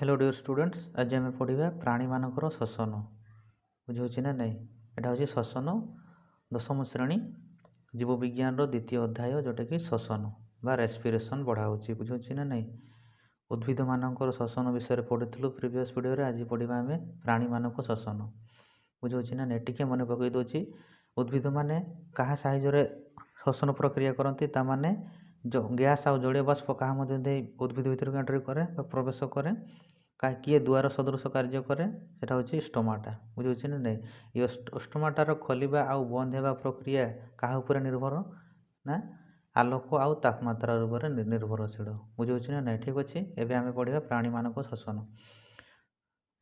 Hello dear students, आज आम पढ़ा प्राणी मानकर श्वसन बुझे ना नहीं। यहाँ हूँ श्वसन दशम श्रेणी जीव विज्ञान द्वितीय अध्याय जोटा कि श्वसन बा रेस्पिरेशन बढ़ाऊँगी बुझे ना नहीं। उद्भिद मानकर श्वसन विषय पढ़ी प्रीवियस वीडियो आज पढ़ा आम प्राणी मानक श्वसन बुझे ना नहीं। टी मन पकई दूसरी उद्भिद माने क्या साहाय्य श्वसन प्रक्रिया करती ताने जो गैस आउ जलीय बाष्प क्या उद्भिद भितर एंट्री करे प्रवेश करे किए द्वार सदृश कार्य करे सेटा हूँ स्टोमाटा बुझे ना नहीं। ये स्टोमाटार खोलिबा आउ बंद होगा प्रक्रिया क्या उपर निर्भर ना आलोक आउ तापमात्रा उपर निर्भरशील बुझे ना नहीं। ठीक अच्छे एवं आम पढ़ा प्राणी मानक श्वसन।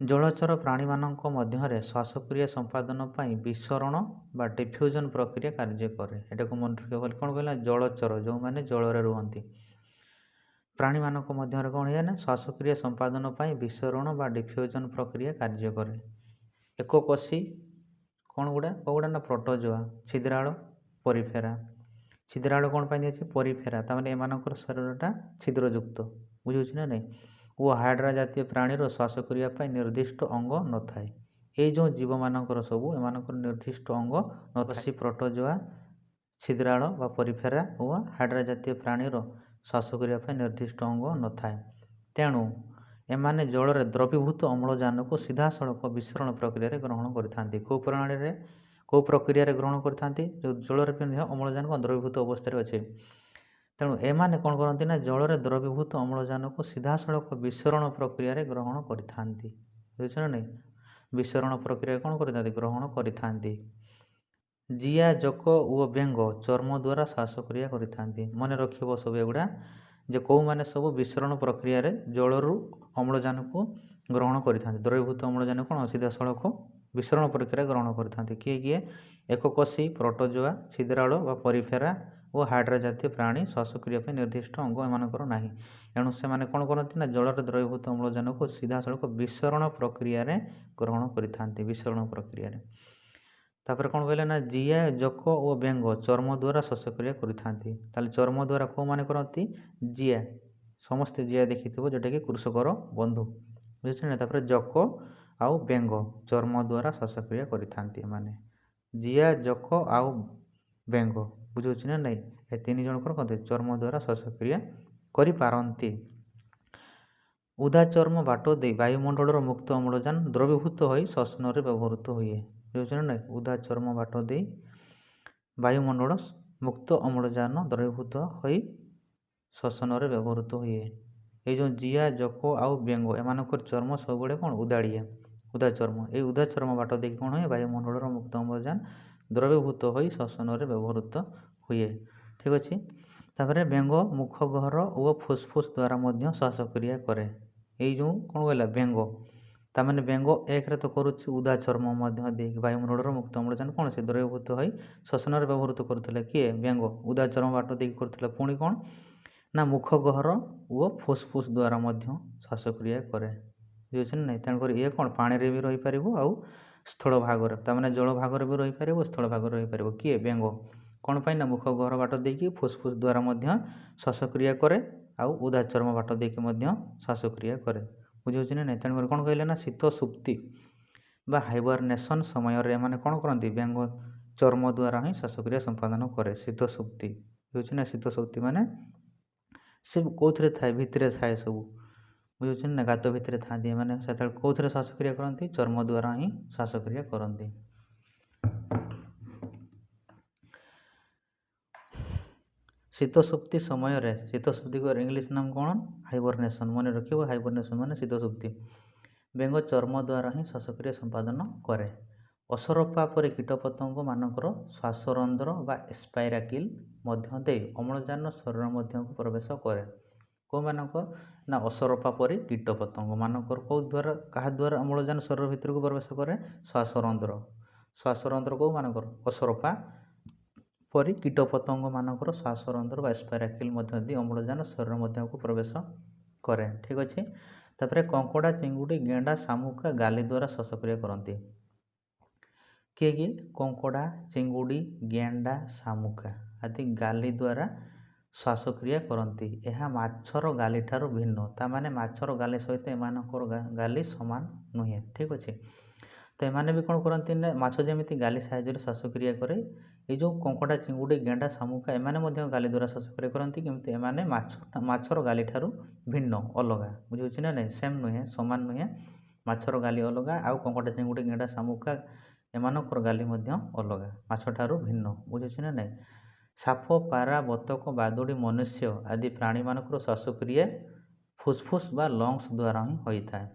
जलचर प्राणी मानक मध्य श्वासक्रिया संपादन पर विसरण बा डिफ्यूजन प्रक्रिया कार्य करे। यहाँ को मन रखिए बोले कौन कहला जलचर जो मैंने जलरे रुहति प्राणी मानक मध्य कौन है ना श्वासक्रिया संपादन पर विसरण बा डिफ्यूजन प्रक्रिया कार्य करे। एक कोशी कौन गुड़ा कौगुड़ा ना प्रोटोजोआ छिद्राड़ परिफेरा छिद्राड़ कौन पाई दिए परिफेरा तमें एम शरीरटा छिद्रयुक्त बुझे ना नहीं। वो हाइड्रा जातीय प्राणीर श्वासक्रिया निर्दिष्ट अंग न थाए। ये जो जीव मानकर सबू एम निर्दिष्ट अंग न थाए। प्रोटोजोआ छिद्राड़ बा परिफेरा व हाइड्रा जातीय प्राणीर श्वासक्रिया निर्दिष्ट अंग न थाए। तेणु एमाने जल द्रवीभूत अम्लजान को सीधा सड़क विसरण प्रक्रिया ग्रहण करते। कौ प्रणाली कौ प्रक्रिया ग्रहण करते जो जल अम्लजान को द्रवीभूत अवस्था अच्छे। तेणु एमाने कौन करती ना जल द्रवीभूत अम्लजान को सीधा सड़क विसरण प्रक्रिया ग्रहण करते बुझे ना नहीं। विसरण प्रक्रिया कौन करते ग्रहण करते। जिया जक ओ बेंग चर्म द्वारा श्वासक्रिया करते। मन रखिए सब एगुड़ा जे कौ मैंने सब विसरण प्रक्रिया जलरू अम्लजान को ग्रहण करते। द्रवीभूत अम्लजान कौन सीधा सड़क विसरण प्रक्रिया ग्रहण करते। किए किए एककोशी प्रोटोजोआ छिद्राड़ व परिफेरा और हाइड्रा जातीय प्राणी श्वासक्रिया निर्दिष्ट अंग एमानकर नाही। एणु से माने कौन करती ना जल द्रवीभूत अम्लजान को सीधा सड़क विसरण प्रक्रिया ग्रहण करते। विसरण प्रक्रिया तापर कौन कहले ना जिया जक और बेंग चर्म द्वारा श्वासक्रिया करते। चर्म द्वारा कौ माने करती जिया समस्ते जिया देखी जोटा कि कृषकर बंधु बुझे ना। जक आउ बेंग चर्म द्वारा श्वासक्रिया करते माने जिया जक आउ बेंग बुझे ना नहीं। ए तीन जन कहते चर्म द्वारा श्वासक्रिया करिपारती। उदा चर्म बाट दे वायुमंडल मुक्त अम्लजान द्रवीभूत हो श्वसन व्यवहृत हुए बुझे ना नहीं। उदा चर्म बाट दे वायुमंडल मुक्त अम्लजान द्रवीभूत हो श्वसन व्यवहृत हुए। ये जो जिया जक आउ बेंग एमानकर चर्म सब कौन उदाड़िया उदा चर्म ये उदा चर्म बाट दे कौन हुए वायुमंडल मुक्त अम्लजान द्रवीभूत हो श्वसन व्यवहृत हुए। ठीक अच्छे तापर बेंग मुख गहर और फुसफुस द्वारा मध्य श्वासक्रिया करे। ये जो कौन कहला बेंग ताने बेंग एक तो करुच्ची उदा चर्म मध्य दे वायुमंडल मुक्त अम्लजान कौन से द्रवीभूत हो श्वसन व्यवहृत करुले किए बेंग उदा चर्म बाट दे करुला पुणी कौन ना मुख गहर और फुसफुस द्वारा मध्य श्वासक्रिया करे बुझे ना नहीं। तेणुक ये कौन पानी भी रही पार आउ स्थल भाग ताने जल भाग भी रही पार स्थल भाग रही पार किए बेंग कौन पाई ना मुख गहर बाट देकी फुसफुस द्वारा मध्य श्वासक्रिया करे आउ उदा चर्म बाट देकी मध्य श्वासक्रिया करे बुझे ना नहीं। तेणुक कौन कहले ना शीत सुप्ति बा हाइबरनेशन समय माने कौन करती बेंग चर्म द्वारा ही श्वासक्रिया संपादन करे। शीत सुप्ति बुझे ना शीत सुप्ति माने से कौन थाए भितर थाए सब बुझे ना गात भितर था मैंने से कौन श्वासक्रिया करती चर्म द्वारा ही श्वासक्रिया करती। शीत सुप्ति समय शीत सुप्ति को इंग्लिश नाम कौन हाइबरनेशन मन रखिए हाइबरनेशन माने शीत सुप्ति बेंग चर्म द्वारा ही श्वासक्रिया संपादन करे। असरपा पर कीटपतंग मानकर श्वासरंध्र बा स्पाइराकिल मध्य दे अम्लजान शरीर मध्य को प्रवेश करे। कौ मानक ना असरपा परी कीटपतंग मानकर कौ द्वारा क्या द्वारा अम्लजान शरीर भितर को प्रवेश करे श्वासरंध्र श्वासरंध्र कौ मानकर असरपा परी कीटपतंग मानकर श्वासरंध्र बा स्पाइराकिल मध्य दे अम्लजान शरीर मध्य को प्रवेश करे। ठीक अच्छे तापर कंकड़ा चिंगुड़ी गेंडा शामुका गाली द्वारा श्वासक्रिया करती। किए किए कंकड़ा चिंगुड़ी गेंडा शामुका आदि गाली द्वारा ଶ୍ୱାସକ୍ରିୟା କରନ୍ତି। ଏହା ମାଛର ଗାଲି ଠାରୁ ଭିନ୍ନ। ତାମାନେ ମାଛର ଗାଲି ସହିତ ଏମାନଙ୍କର ଗାଲି ସମାନ ନୁହେଁ। ଠିକ୍ ଅଛି। ତ ଏମାନେ ବି କ'ଣ କରନ୍ତି ନା ମାଛ ଯେମିତି ଗାଲି ସାହାଯ୍ୟରେ ଶ୍ୱାସକ୍ରିୟା କରେ, ଏଇ ଯେଉଁ କଙ୍କଡ଼ା, ଚିଙ୍ଗୁଡ଼ି, ଗେଣ୍ଡା, ଶାମୁକା ଏମାନେ ମଧ୍ୟ ଗାଲି ଦ୍ୱାରା ଶ୍ୱାସକ୍ରିୟା କରନ୍ତି, କିନ୍ତୁ ଏମାନେ ମାଛର ଗାଲି ଠାରୁ ଭିନ୍ନ, ଅଲଗା। ବୁଝିହେଉଛି ନା ନାହିଁ? ସେମ୍ ନୁହେଁ, ସମାନ ନୁହେଁ। ମାଛର ଗାଲି ଅଲଗା, ଆଉ କଙ୍କଡ଼ା, ଚିଙ୍ଗୁଡ଼ି, ଗେଣ୍ଡା, ଶାମୁକା ଏମାନଙ୍କର ଗାଲି ମଧ୍ୟ ଅଲଗା, ମାଛ ଠାରୁ ଭିନ୍ନ। ବୁଝିହେଉଛି ନା ନାହିଁ? ସାପ, ପାରା, ବତକ, ବାଦୁଡ଼ି, ମନୁଷ୍ୟ ଆଦି ପ୍ରାଣୀମାନଙ୍କର ଶ୍ୱାସକ୍ରିୟା ଫୁସ୍ଫୁସ୍ ବା ଲଙ୍ଗସ୍ ଦ୍ୱାରା ହିଁ ହୋଇଥାଏ।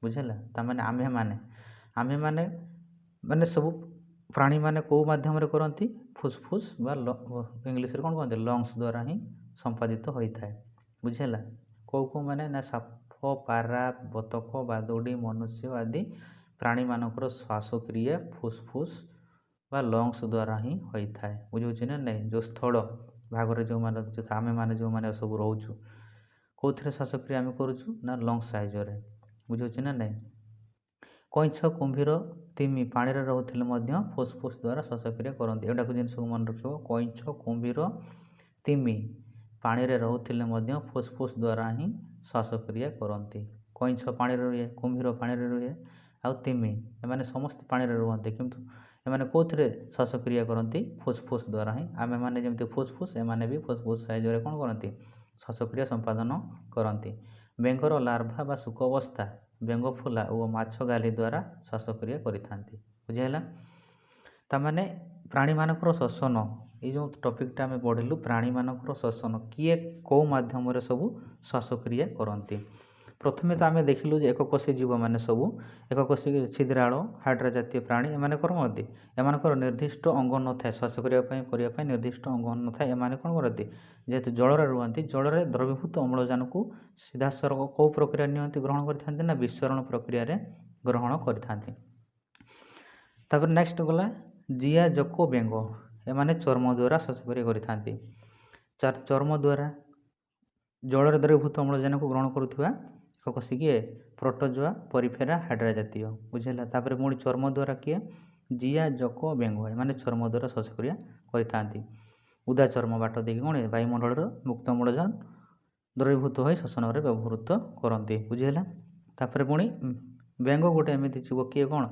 ବୁଝିଲା? ତାମାନେ ଆମେମାନେ ମାନେ ସବୁ ପ୍ରାଣୀମାନେ କେଉଁ ମାଧ୍ୟମରେ କରନ୍ତି? ଫୁସ୍ଫୁସ୍ ବା ଇଂଲିଶରେ କ'ଣ କହନ୍ତି? ଲଙ୍ଗସ୍ ଦ୍ୱାରା ହିଁ ସମ୍ପାଦିତ ହୋଇଥାଏ। ବୁଝିହେଲା? କେଉଁ ମାନେ ନା ସାପ, ପାରା, ବତକ, ବାଦୁଡ଼ି, ମନୁଷ୍ୟ ଆଦି ପ୍ରାଣୀମାନଙ୍କର ଶ୍ୱାସକ୍ରିୟା ଫୁସ୍ଫୁସ୍ ବା ଲଙ୍ଗସ୍ ଦ୍ୱାରା ହିଁ ହୋଇଥାଏ। ବୁଝିହେଉଛି ନା ନାହିଁ? ଯେଉଁ ସ୍ଥଳ ଭାଗରେ ଆମେମାନେ ଯେଉଁମାନେ ସବୁ ରହୁଛୁ, କେଉଁଥିରେ ଶ୍ୱାସକ୍ରିୟା ଆମେ କରୁଛୁ? ନା ଲଙ୍ଗସ୍ ସାହାଯ୍ୟରେ। ବୁଝିହେଉଛି ନା ନାହିଁ? କଇଁଛ, କୁମ୍ଭୀର, ତିମି ପାଣିରେ ରହୁଥିଲେ ମଧ୍ୟ ଫୁସ୍ଫୁସ୍ ଦ୍ୱାରା ଶ୍ୱାସକ୍ରିୟା କରନ୍ତି। ଏଗୁଡ଼ାକୁ ଜିନିଷକୁ ମନେ ରଖିବ। କଇଁଛ, କୁମ୍ଭୀର, ତିମି ପାଣିରେ ରହୁଥିଲେ ମଧ୍ୟ ଫୁସ୍ଫୁସ୍ ଦ୍ୱାରା ହିଁ ଶ୍ୱାସକ୍ରିୟା କରନ୍ତି। କଇଁଛ ପାଣିରେ ରୁହେ, କୁମ୍ଭୀର ପାଣିରେ ରୁହେ, ଆଉ ତିମି ଏମାନେ ସମସ୍ତେ ପାଣିରେ ରୁହନ୍ତି, କିନ୍ତୁ ଏମାନେ କେଉଁଥିରେ ଶ୍ୱାସକ୍ରିୟା କରନ୍ତି? ଫୁସ୍ଫୁସ୍ ଦ୍ୱାରା ହିଁ। ଆମେମାନେ ଯେମିତି ଫୁସ୍ଫୁସ୍, ଏମାନେ ବି ଫୁସ୍ଫୁସ୍ ସାହାଯ୍ୟରେ କ'ଣ କରନ୍ତି? ଶ୍ୱାସକ୍ରିୟା ସମ୍ପାଦନ କରନ୍ତି। ବେଙ୍ଗର ଲାର୍ଭା ବା ଶୁକଅବସ୍ଥା ବେଙ୍ଗଫୁଲା ଓ ମାଛ ଗାଲି ଦ୍ୱାରା ଶ୍ୱାସକ୍ରିୟା କରିଥାନ୍ତି। ବୁଝିହେଲା? ତାମାନେ ପ୍ରାଣୀମାନଙ୍କର ଶ୍ୱସନ, ଏଇ ଯେଉଁ ଟପିକ୍ଟା ଆମେ ପଢ଼ିଲୁ, ପ୍ରାଣୀମାନଙ୍କର ଶ୍ୱସନ କିଏ କେଉଁ ମାଧ୍ୟମରେ ସବୁ ଶ୍ୱାସକ୍ରିୟା କରନ୍ତି। ପ୍ରଥମେ ତ ଆମେ ଦେଖିଲୁ ଯେ ଏକକୋଷୀ ଜୀବମାନେ ସବୁ, ଏକକୋଷୀ ଛିଦ୍ରାଳ, ହାଇଡ୍ରା ଜାତୀୟ ପ୍ରାଣୀ, ଏମାନେ କ'ଣ କରନ୍ତି? ଏମାନଙ୍କର ନିର୍ଦ୍ଦିଷ୍ଟ ଅଙ୍ଗ ନଥାଏ, ଶ୍ୱାସକ୍ରିୟା କରିବା ପାଇଁ ନିର୍ଦ୍ଦିଷ୍ଟ ଅଙ୍ଗ ନଥାଏ। ଏମାନେ କ'ଣ କରନ୍ତି? ଯେହେତୁ ଜଳରେ ରୁହନ୍ତି, ଜଳରେ ଦ୍ରବୀଭୂତ ଅମ୍ଳଜାନକୁ ସିଧାସଳଖ କେଉଁ ପ୍ରକ୍ରିୟାରେ ନିଅନ୍ତି, ଗ୍ରହଣ କରିଥାନ୍ତି? ନା ବିଶରଣ ପ୍ରକ୍ରିୟାରେ ଗ୍ରହଣ କରିଥାନ୍ତି। ତାପରେ ନେକ୍ସଟ ଗଲା ଜିଆ, ଜୋକ, ବେଙ୍ଗ ଏମାନେ ଚର୍ମ ଦ୍ୱାରା ଶ୍ୱାସକ୍ରିୟା କରିଥାନ୍ତି। ଚର୍ମ ଦ୍ୱାରା ଜଳରେ ଦ୍ରବୀଭୂତ ଅମ୍ଳଜାନକୁ ଗ୍ରହଣ କରୁଥିବା ଏକକୋଷୀ କିଏ? ପ୍ରୋଟୋଜୋଆ, ପରିଫେରା, ହାଇଡ୍ରା ଜାତୀୟ। ବୁଝିଲା? ତାପରେ ପୁଣି ଚର୍ମ ଦ୍ୱାରା କିଏ? ଜିଆ, ଜୋକ, ବେଙ୍ଗ ଏମାନେ ଚର୍ମ ଦ୍ୱାରା ଶ୍ୱାସକ୍ରିୟା କରିଥାନ୍ତି। ଉଦା ଚର୍ମ ବାଟ ଦେଇକି କ'ଣ ବାୟୁମଣ୍ଡଳର ମୁକ୍ତ ଅମ୍ଳଜାନ ଦ୍ରବୀଭୂତ ହୋଇ ଶ୍ୱସନରେ ବ୍ୟବହୃତ କରନ୍ତି। ବୁଝିହେଲା? ତାପରେ ପୁଣି ବେଙ୍ଗ ଗୋଟେ ଏମିତି ଜୀବ, କିଏ କ'ଣ?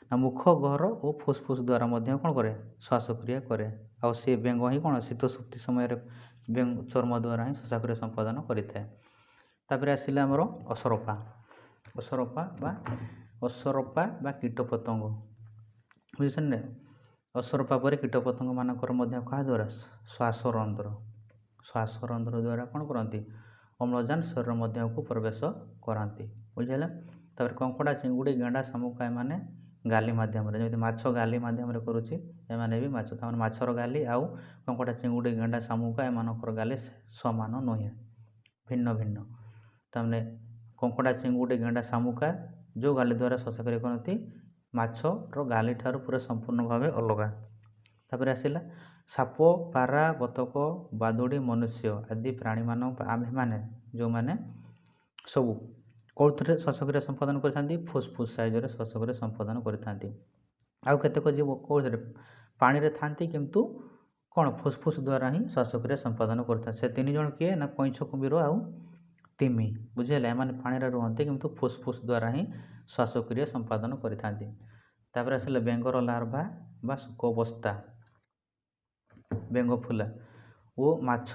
ନା ମୁଖ, ଗହ୍ୱର ଓ ଫୁସ୍ଫୁସ୍ ଦ୍ୱାରା ମଧ୍ୟ କ'ଣ କରେ? ଶ୍ୱାସକ୍ରିୟା କରେ। ଆଉ ସେ ବେଙ୍ଗ ହିଁ କ'ଣ? ଶୀତ ଶକ୍ତି ସମୟରେ ଚର୍ମ ଦ୍ୱାରା ହିଁ ଶ୍ୱାସକ୍ରିୟା ସମ୍ପାଦନ କରିଥାଏ। ତାପରେ ଆସିଲା ଆମର ଅସରପା ବା କୀଟପତଙ୍ଗ। ବୁଝୁଛନ୍ତି ନା? ଅସରପା ପରି କୀଟପତଙ୍ଗମାନଙ୍କର ମଧ୍ୟ କାହା ଦ୍ୱାରା? ଶ୍ୱାସରନ୍ଧ୍ର ଦ୍ୱାରା କ'ଣ କରନ୍ତି? ଅମ୍ଳଜାନ ଶରୀର ମଧ୍ୟକୁ ପ୍ରବେଶ କରାନ୍ତି। ବୁଝିହେଲା? ତାପରେ କଙ୍କଡ଼ା, ଚିଙ୍ଗୁଡ଼ି, ଗେଣ୍ଡା, ଶାମୁକା ଏମାନେ ଗାଲି ମାଧ୍ୟମରେ, ଯେମିତି ମାଛ ଗାଲି ମାଧ୍ୟମରେ କରୁଛି, ଏମାନେ ବି ତାମାନେ ମାଛର ଗାଲି ଆଉ କଙ୍କଡ଼ା, ଚିଙ୍ଗୁଡ଼ି, ଗେଣ୍ଡା, ଶାମୁକା ଏମାନଙ୍କର ଗାଲି ସମାନ ନୁହେଁ, ଭିନ୍ନ ଭିନ୍ନ। ତାମାନେ କଙ୍କଡ଼ା, ଚିଙ୍ଗୁଡ଼ି, ଗେଣ୍ଡା, ଶାମୁକା ଯେଉଁ ଗାଲି ଦ୍ୱାରା ଶ୍ୱାସକ୍ରିୟା କରନ୍ତି, ମାଛର ଗାଲି ଠାରୁ ପୁରା ସମ୍ପୂର୍ଣ୍ଣ ଭାବେ ଅଲଗା। ତାପରେ ଆସିଲା ସାପ, ପାରା, ବତକ, ବାଦୁଡ଼ି, ମନୁଷ୍ୟ ଆଦି ଆମେମାନେ ଯେଉଁମାନେ ସବୁ କେଉଁଥିରେ ଶ୍ୱାସକ୍ରିୟା ସମ୍ପାଦନ କରିଥାନ୍ତି? ଫୁସ୍ଫୁସ୍ ସାହାଯ୍ୟରେ ଶ୍ୱାସକ୍ରିୟା ସମ୍ପାଦନ କରିଥାନ୍ତି। ଆଉ କେତେକ ଜୀବ କେଉଁଥିରେ? ପାଣିରେ ଥାନ୍ତି, କିନ୍ତୁ କ'ଣ? ଫୁସ୍ଫୁସ୍ ଦ୍ୱାରା ହିଁ ଶ୍ୱାସକ୍ରିୟା ସମ୍ପାଦନ କରିଥାନ୍ତି। ସେ 3 ଜଣ କିଏ? ନା କଇଁଛ, କୁମ୍ଭୀର ଆଉ ତିମି। ବୁଝିହେଲା? ଏମାନେ ପାଣିରେ ରୁହନ୍ତି, କିନ୍ତୁ ଫୁସ୍ଫୁସ୍ ଦ୍ୱାରା ହିଁ ଶ୍ୱାସକ୍ରିୟା ସମ୍ପାଦନ କରିଥାନ୍ତି। ତାପରେ ଆସିଲା ବେଙ୍ଗର ଲାର୍ଭା ବା ଶୁକଅବସ୍ଥା ବେଙ୍ଗଫୁଲା ଓ ମାଛ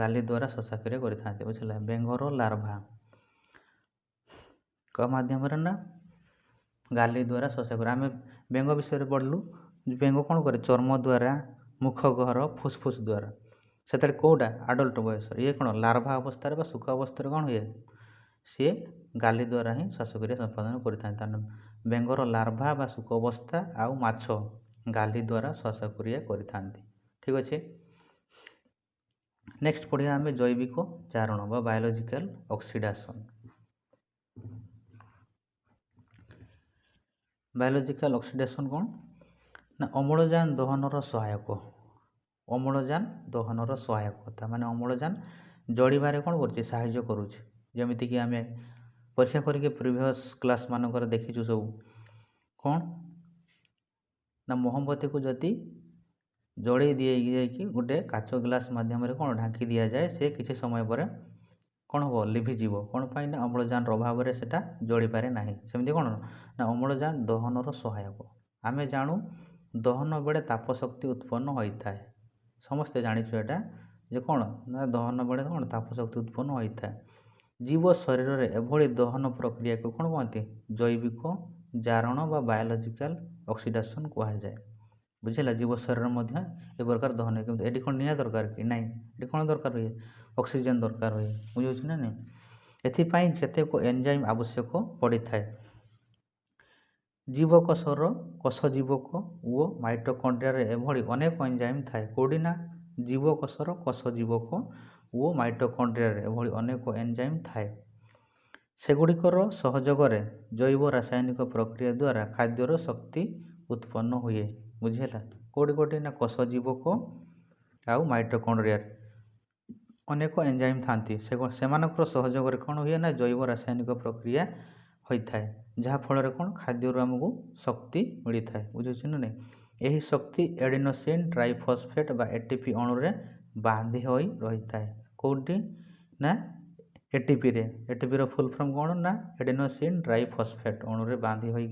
ଗାଲି ଦ୍ୱାରା ଶ୍ୱାସକ୍ରିୟା କରିଥାନ୍ତି। ବୁଝିଲା? ବେଙ୍ଗର ଲାର୍ଭା କେଉଁ ମାଧ୍ୟମରେ? ନା ଗାଲି ଦ୍ୱାରା ଶ୍ୱାସକ୍ରିୟା। ଆମେ ବେଙ୍ଗ ବିଷୟରେ ପଢ଼ିଲୁ। ବେଙ୍ଗ କ'ଣ କରେ? ଚର୍ମ ଦ୍ୱାରା, ମୁଖ, ଗହ୍ୱର, ଫୁସ୍ଫୁସ୍ ଦ୍ୱାରା। ସେତେବେଳେ କେଉଁଟା? ଆଡଲ୍ଟ ବୟସରେ। ଇଏ କ'ଣ? ଲାର୍ଭା ଅବସ୍ଥାରେ ବା ଶୁକ ଅବସ୍ଥାରେ କ'ଣ ହୁଏ? ସିଏ ଗାଲି ଦ୍ୱାରା ହିଁ ଶ୍ୱାସକ୍ରିୟା ସମ୍ପାଦନ କରିଥାନ୍ତି। ତାହେଲେ ବେଙ୍ଗର ଲାର୍ଭା ବା ଶୁକ ଅବସ୍ଥା ଆଉ ମାଛ ଗାଲି ଦ୍ୱାରା ଶ୍ୱାସକ୍ରିୟା କରିଥାନ୍ତି। ଠିକ୍ ଅଛି? ନେକ୍ସଟ ପଢ଼ିବା ଆମେ ଜୈବିକ ଜାରଣ ବା ବାୟୋଲୋଜିକାଲ ଅକ୍ସିଡେସନ୍। ବାୟୋଲୋଜିକାଲ ଅକ୍ସିଡେସନ୍ କ'ଣ? ନା ଅମ୍ଳଜାନ ଦହନର ସହାୟକ। ତାମାନେ ଅମ୍ଳଜାନ ଜଳିବାରେ କ'ଣ କରୁଛି? ସାହାଯ୍ୟ କରୁଛି। ଯେମିତିକି ଆମେ ପରୀକ୍ଷା କରିକି ପ୍ରିଭିୟସ୍ କ୍ଲାସ୍ ମାନଙ୍କରେ ଦେଖିଛୁ ସବୁ। କ'ଣ? ନା ମହମବତୀକୁ ଯଦି जोड़े दिए गोटे काच ग्लास माध्यम कौन ढांकी दि जाए से किसी समय पर कौन हम लिभिजीव कौन पाई ना अम्लजान अभाव से जड़ी पारे ना सेमती कौन ना अम्लजान दहनर सहायक आमे जानू दहन बेले तापशक्ति उत्पन्न होता है समस्ते जाचु एटा जे कौन ना दहन बेले कौन तापशक्ति उत्पन्न होता है जीव शरीर में एभली दहन प्रक्रिया को कौन कहते जैविक जारण व बायोलॉजिकल ऑक्सीडेशन कहुए बुझेगा जीव शरीर में ए प्रकार दहन है कि कौन निया दरकार कि ना ये कौन दरकार हुए ऑक्सीजन दरकार हुए बुझे ना नहीं एथिपाई केतेक एंजाइम आवश्यक पड़ी था जीवकोशर कोष जीवक और माइटोकॉन्ड्रिया एभली अनेक एंजाइम थाए कौटी ना जीवकोशर कोष जीवक और माइटोकॉन्ड्रिया एभली अनेक एंजाइम थाए सेगुड़िकर सहयोगरे जैव रासायनिक प्रक्रिया द्वारा खाद्यर शक्ति उत्पन्न हुए बुझेगा कौटी कौटी ना कोष जीवक आउ माइटोकॉन्ड्रिया अनेक एंजाइम थांती सेमानकर सहयोगरे कौन हुए ना जैव रासायनिक प्रक्रिया होता है जहाँफल कौन खाद्य आमको शक्ति मिलता है बुझे ना नहीं यही शक्ति एडिनोसिन ट्राइफॉस्फेट बा एटीपी अणुरे बांधी हो रही है कौटी ना एटीपी रो फुल फॉर्म कौन ना एडिनोसिन ट्राइफॉस्फेट अणुरे बांधी हो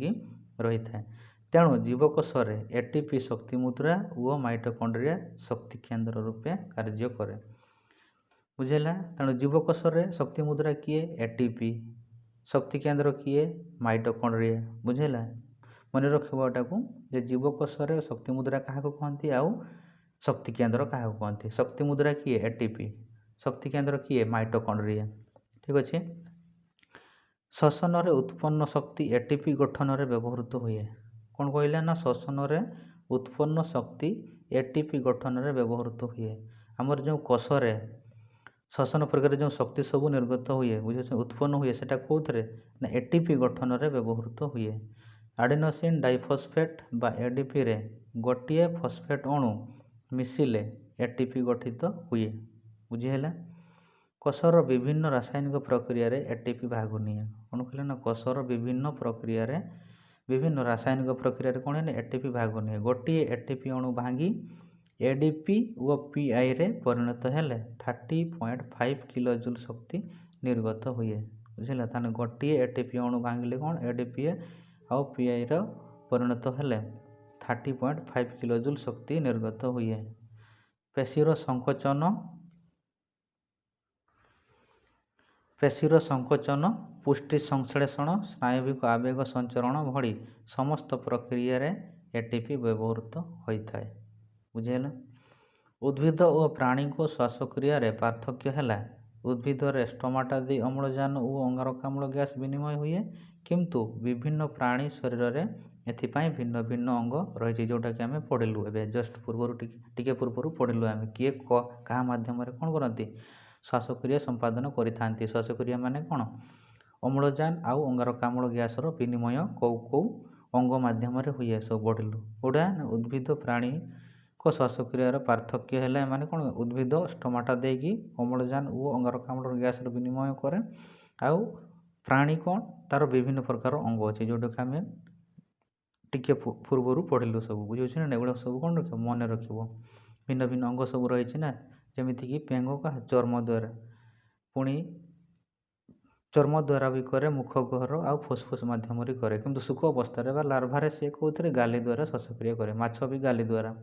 रही है तेणु जीवकोशरे एटीपी शक्ति मुद्रा और माइटोकॉन्ड्रिया शक्ति केन्द्र रूपे कार्य करे बुझेगा तेणु जीवकोशरे शक्ति मुद्रा किए एटीपी शक्ति केन्द्र किए माइटोकॉन्ड्रिया बुझेगा मन रखा को जीवकोशरे शक्ति मुद्रा क्या कहती आउ शक्ति केन्द्र क्या कहती शक्ति मुद्रा किए एटीपी शक्ति केन्द्र किए माइटोकॉन्ड्रिया ठीक अच्छे श्वसन उत्पन्न शक्ति एटीपी गठन में व्यवहृत हुए कौन कहला ना श्वसन उत्पन्न शक्ति एटीपी गठन में व्यवहृत हुए आमर जो कोशरे श्वसन प्रक्रिया जो शक्ति सब निर्गत हुए बुझे उत्पन्न हुए सेटा कौन ना एटीपी गठन में व्यवहृत हुए एडिनोसिन डाइफॉस्फेट बा एडीपी रे गोटे फॉस्फेट अणु मिसिले एटीपी गठित हुए बुझीगला कोशर विभिन्न रासायनिक प्रक्रिया रे एटीपी भाग निए कौन कहले ना कोशर विभिन्न प्रक्रिया रे विभिन्न रासायनिक प्रक्रिया रे कौन है एटीपी भाग निए गोटे एटीपी अणु भांगी एडीपी व पीआई रे परिणत हेले 30.5 किलो जूल शक्ति निर्गत हुए बुझेगा ताने गोटे एटीपी अणु भांगिले कौन एडीपी आउ पीआई रो परिणत हेले 30.5 किलो जूल शक्ति निर्गत हुए पेशीर संकोचन पुष्टि संश्लेषण स्नायविक आवेग संचरण भली समस्त प्रक्रिया रे एटीपी व्यवहृत होता है बुझेगा उद्भिद और प्राणी को श्वासक्रिया रे पार्थक्य है उद्भिद रे स्टोमाटा दे अम्लजान और अंगारकाम्ल गैस विनिमय हुए किंतु विभिन्न प्राणी शरीर रे एथिपाई भिन्न भिन्न अंग रही जोटा कि आम पढ़लु एवं जस्ट पूर्वर टिके पूर्वर पढ़लु आम किए क्या मध्यम कौन करती श्वासक्रिया संपादन करि श्वासक्रिया माने कौन अम्लजान आउ अंगारकाम्ल गैस विनिमय कौ कौ अंग मध्यम हुए सब पढ़लु गोटा उद्भिद प्राणी को श्वासक्रियार पार्थक्य है माने कौन उद्भिद स्टोमाटा देगी अम्लजान और अंगारकाम्ल गैस विनिमय करे आउ प्राणी कौन तार विभिन्न प्रकार अंग अच्छे जोटा कि आम टिके पूर्वर पढ़लु सब बुझे ना एगुड़ा सब कौन रख मन रख भिन्न भिन्न अंग सब रही ना जमीक पेंग का चर्म द्वारा पुणी चर्म द्वारा भी करे मुख गहर आउ फुसफुस मध्यम करे किंतु सुख अवस्था लार्भारे से कौन गाली द्वारा श्वासक्रिया करे माछ भी गाली द्वारा